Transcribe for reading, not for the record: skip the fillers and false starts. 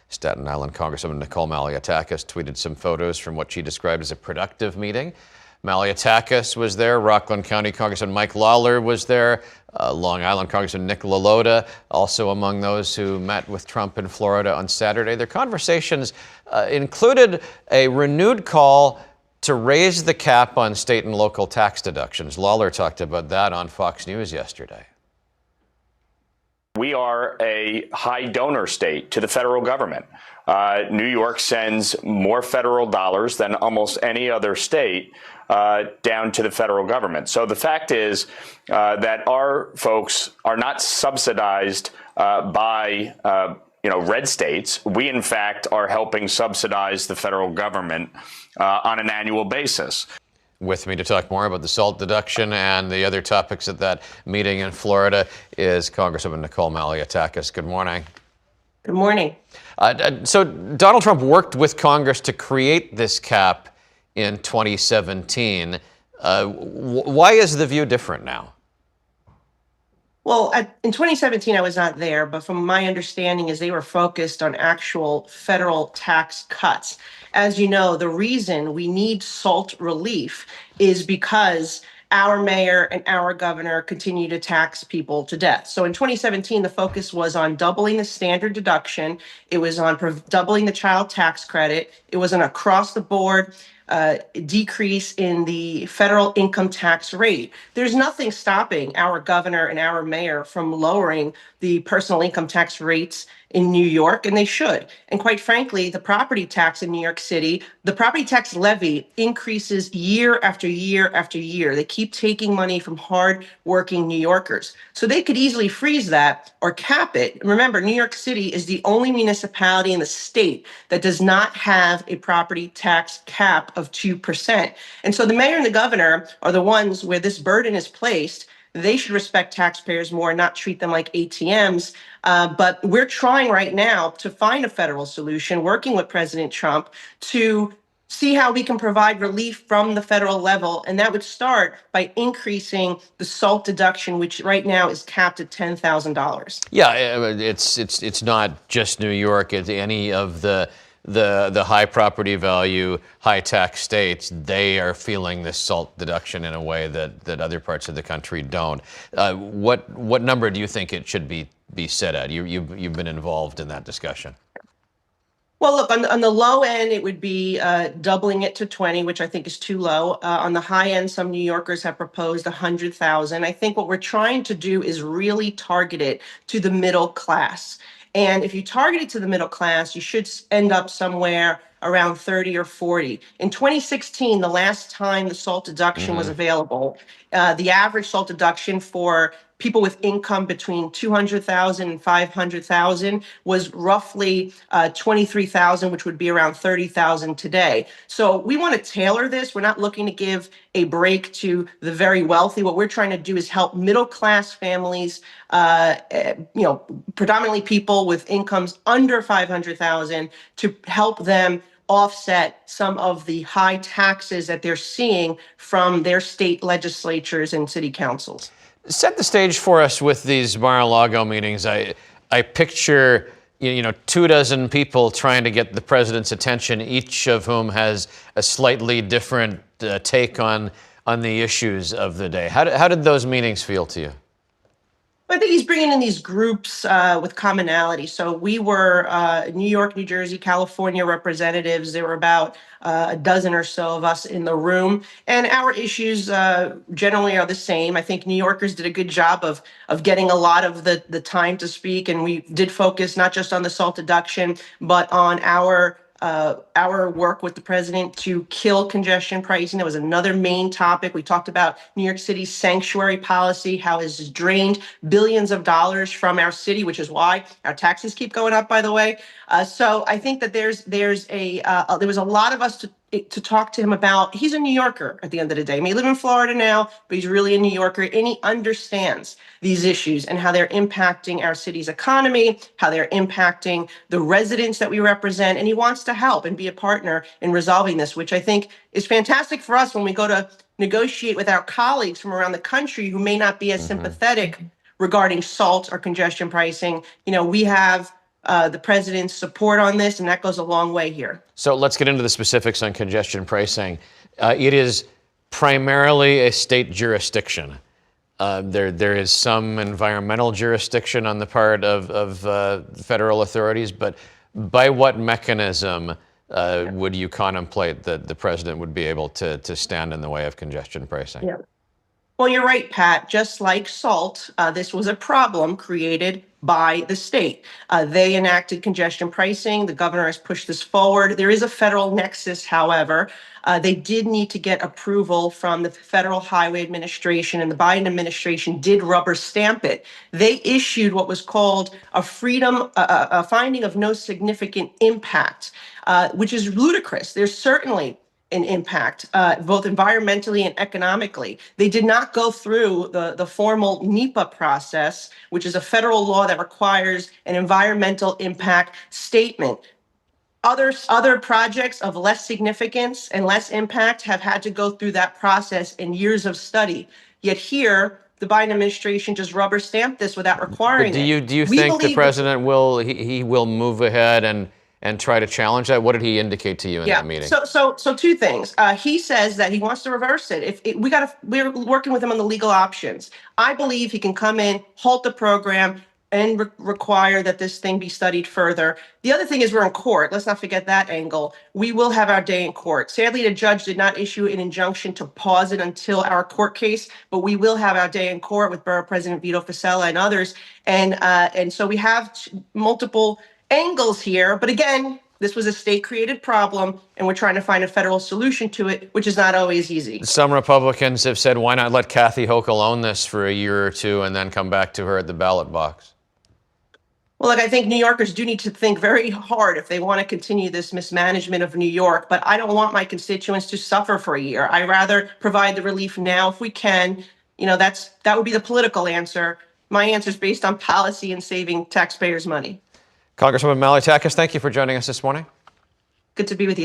Staten Island Congresswoman Nicole Malliotakis tweeted some photos from what she described as a productive meeting. Malliotakis was there. Rockland County Congressman Mike Lawler was there. Long Island Congressman Nick LaLota, also among those who met with Trump in Florida on Saturday. Their conversations included a renewed call to raise the cap on state and local tax deductions. Lawler talked about that on Fox News yesterday. We are a high donor state to the federal government. New York sends more federal dollars than almost any other state down to the federal government. So the fact is that our folks are not subsidized by red states. We, in fact, are helping subsidize the federal government on an annual basis. With me to talk more about the SALT deduction and the other topics at that meeting in Florida is Congresswoman Nicole Malliotakis. Good morning. Good morning. So Donald Trump worked with Congress to create this cap in 2017. Why is the view different now? Well, in 2017, I was not there, but from my understanding is they were focused on actual federal tax cuts. As you know, the reason we need SALT relief is because our mayor and our governor continue to tax people to death. So in 2017, the focus was on doubling the standard deduction. It was on doubling the child tax credit. It was an across the board decrease in the federal income tax rate. There's nothing stopping our governor and our mayor from lowering the personal income tax rates in New York, and they should. And quite frankly, the property tax in New York City, the property tax levy increases year after year after year. They keep taking money from hard-working New Yorkers. So they could easily freeze that or cap it. Remember, New York City is the only municipality in the state that does not have a property tax cap of 2%. And so the mayor and the governor are the ones where this burden is placed. They should respect taxpayers more and not treat them like ATMs. But we're trying right now to find a federal solution, working with President Trump to see how we can provide relief from the federal level. And that would start by increasing the SALT deduction, which right now is capped at $10,000. Yeah, it's not just New York. It's any of the high property value, high tax states. They are feeling this SALT deduction in a way that other parts of the country don't. What number do you think it should be set at? You've been involved in that discussion. Well, look, on the low end, it would be doubling it to 20, which I think is too low. On the high end, some New Yorkers have proposed 100,000. I think what we're trying to do is really target it to the middle class. And if you target it to the middle class, you should end up somewhere around 30 or 40. In 2016, the last time the SALT deduction was available, the average SALT deduction for people with income between 200,000 and 500,000 was roughly 23,000, which would be around 30,000 today. So we want to tailor this. We're not looking to give a break to the very wealthy. What we're trying to do is help middle class families, predominantly people with incomes under 500,000, to help them offset some of the high taxes that they're seeing from their state legislatures and city councils. Set the stage for us with these Mar-a-Lago meetings. I picture 24 people trying to get the president's attention, each of whom has a slightly different take on the issues of the day. How did those meetings feel to you? I think he's bringing in these groups with commonality. So we were New York, New Jersey, California representatives. There were about a dozen or so of us in the room. And our issues generally are the same. I think New Yorkers did a good job of getting a lot of the time to speak. And we did focus not just on the SALT deduction, but on our work with the president to kill congestion pricing. That was another main topic. We talked about New York City's sanctuary policy, how it has drained billions of dollars from our city, which is why our taxes keep going up, by the way. So I think that there was a lot of us to talk to him about. He's a New Yorker at the end of the day. He may live in Florida now, but he's really a New Yorker, and he understands these issues and how they're impacting our city's economy, how they're impacting the residents that we represent, and he wants to help and be a partner in resolving this, which I think is fantastic for us when we go to negotiate with our colleagues from around the country who may not be as sympathetic regarding SALT or congestion pricing. We have the president's support on this, and that goes a long way here. So let's get into the specifics on congestion pricing. It is primarily a state jurisdiction. There is some environmental jurisdiction on the part of federal authorities, but by what mechanism would you contemplate that the president would be able to stand in the way of congestion pricing? Yeah. Well, you're right, Pat. Just like salt, this was a problem created by the state. They enacted congestion pricing. The governor has pushed this forward. There is a federal nexus, however. They did need to get approval from the Federal Highway Administration, and the Biden administration did rubber stamp it. They issued what was called a finding of no significant impact, which is ludicrous. There's certainly an impact, both environmentally and economically. They did not go through the formal NEPA process, which is a federal law that requires an environmental impact statement. Other projects of less significance and less impact have had to go through that process and years of study. Yet here, the Biden administration just rubber stamped this without requiring it. Do you think the president will move ahead and try to challenge that? What did he indicate to you in that meeting? So two things. He says that he wants to reverse it. We're working with him on the legal options. I believe he can come in, halt the program, and require that this thing be studied further. The other thing is we're in court. Let's not forget that angle. We will have our day in court. Sadly, the judge did not issue an injunction to pause it until our court case, but we will have our day in court with Borough President Vito Fossella and others. And so we have multiple angles here. But again, this was a state-created problem, and we're trying to find a federal solution to it, which is not always easy. Some Republicans have said, why not let Kathy Hochul own this for a year or two and then come back to her at the ballot box? Well, look, I think New Yorkers do need to think very hard if they want to continue this mismanagement of New York, but I don't want my constituents to suffer for a year. I rather provide the relief now if we can. That would be the political answer. My answer is based on policy and saving taxpayers' money. Congresswoman Malliotakis, thank you for joining us this morning. Good to be with you.